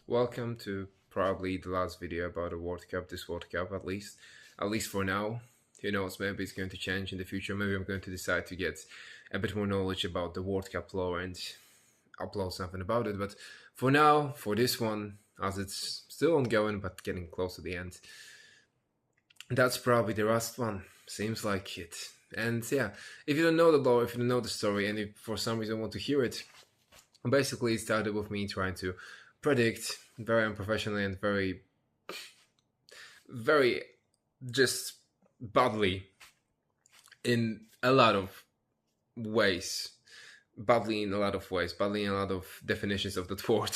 Welcome to probably the last video about the World Cup, this World Cup at least for now. Who knows, maybe it's going to change in the future. Maybe I'm going to decide to get a bit more knowledge about the World Cup lore and upload something about it. But for now, for this one, as it's still ongoing but getting close to the end, that's probably the last one. Seems like it. And yeah, if you don't know the lore, if you don't know the story, and if for some reason want to hear it, basically it started with me trying to predict very unprofessionally and very just badly in a lot of ways. Badly in a lot of ways, badly in a lot of definitions of that word.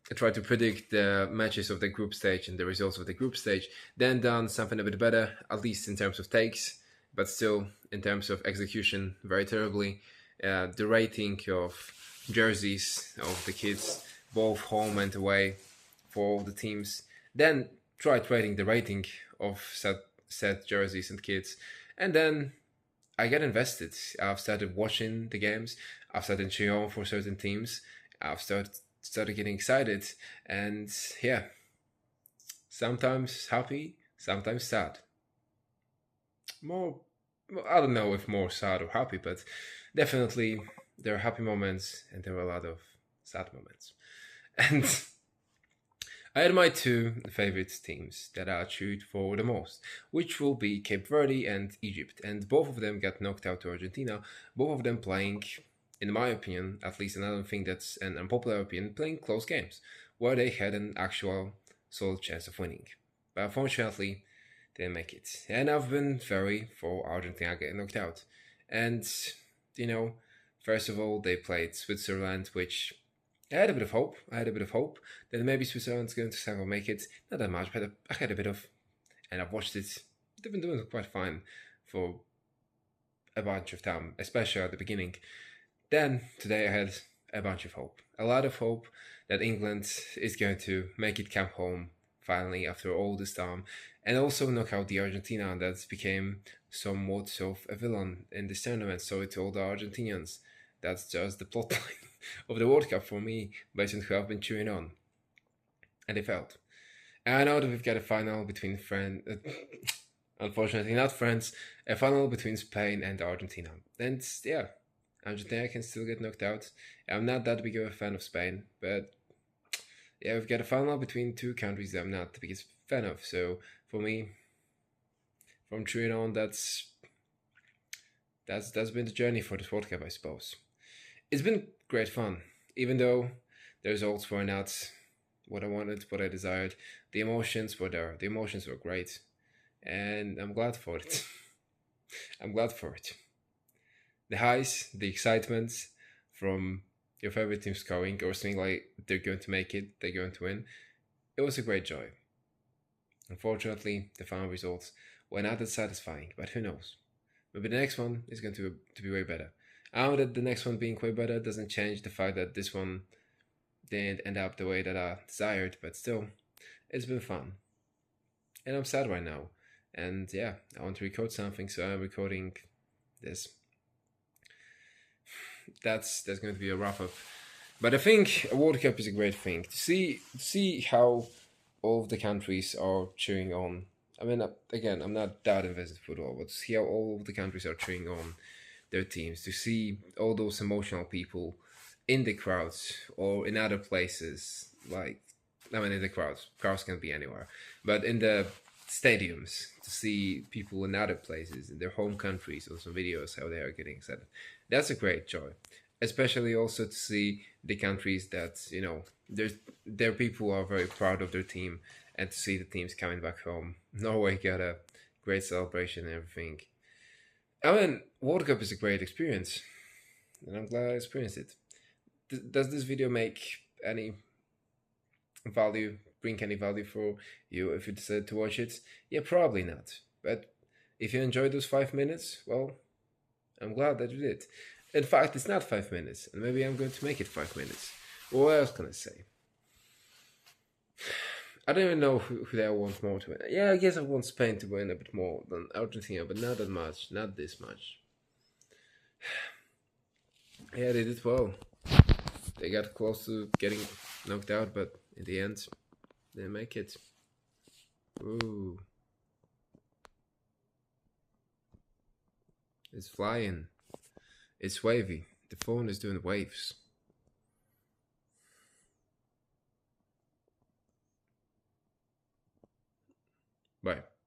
I tried to predict the matches of the group stage and the results of the group stage, then done something a bit better, at least in terms of takes, but still in terms of execution, very terribly. The rating of jerseys of the kids, both home and away, for all the teams. Then tried rating the rating of said jerseys and kits, and then I get invested. I've started watching the games. I've started cheering on for certain teams. I've started getting excited, and yeah, sometimes happy, sometimes sad. More, I don't know if more sad or happy, but definitely there are happy moments and there are a lot of sad moments. And I had my two favorite teams that I cheered for the most, which will be Cape Verde and Egypt. And both of them got knocked out to Argentina, both of them playing, in my opinion, at least, and I don't think that's an unpopular opinion, playing close games, where they had an actual solid chance of winning. But unfortunately, they didn't make it. And I've been very for Argentina getting knocked out. And, first of all, they played Switzerland, which I had a bit of hope. I had a bit of hope that maybe Switzerland's going to somehow make it. Not that much, but I had a bit of, and I've watched it. They've been doing quite fine for a bunch of time, especially at the beginning. Then today I had a bunch of hope, a lot of hope that England is going to make it come home finally after all this time, and also knock out the Argentina that became somewhat of a villain in this tournament. So to all the Argentinians, that's just the plotline of the World Cup for me, based on who I've been cheering on. And they failed. And I know that we've got a final between unfortunately not France, a final between Spain and Argentina. And yeah, Argentina can still get knocked out. I'm not that big of a fan of Spain, but yeah, we've got a final between two countries that I'm not the biggest fan of. So for me, from cheering on, that's been the journey for this World Cup, I suppose. It's been great fun, even though the results were not what I wanted, what I desired. The emotions were there. The emotions were great, and I'm glad for it. I'm glad for it. The highs, the excitement from your favorite team scoring or something like they're going to make it, they're going to win. It was a great joy. Unfortunately, the final results were not that satisfying, but who knows? Maybe the next one is going to be way better. I know that the next one being way better doesn't change the fact that this one didn't end up the way that I desired, but still, it's been fun. And I'm sad right now. And yeah, I want to record something, so I'm recording this. That's going to be a wrap up. But I think a World Cup is a great thing. To see how all of the countries are cheering on. I mean, again, I'm not that invested in football, but to see how all of the countries are cheering on their teams, to see all those emotional people in the crowds or in other places, in the crowds can be anywhere, but in the stadiums, to see people in other places, in their home countries, or some videos how they are getting excited. That's a great joy. Especially also to see the countries that, their people are very proud of their team, and to see the teams coming back home. Norway got a great celebration and everything. I mean, World Cup is a great experience, and I'm glad I experienced it. Does this video make any value, bring any value for you if you decide to watch it? Yeah, probably not. But if you enjoyed those 5 minutes, well, I'm glad that you did. In fact, it's not 5 minutes, and maybe I'm going to make it 5 minutes. What else can I say? I don't even know who I want more to win. Yeah, I guess I want Spain to win a bit more than Argentina, but not that much, not this much. Yeah, they did well. They got close to getting knocked out, but in the end, didn't make it. Ooh, it's flying. It's wavy. The phone is doing waves. Bye.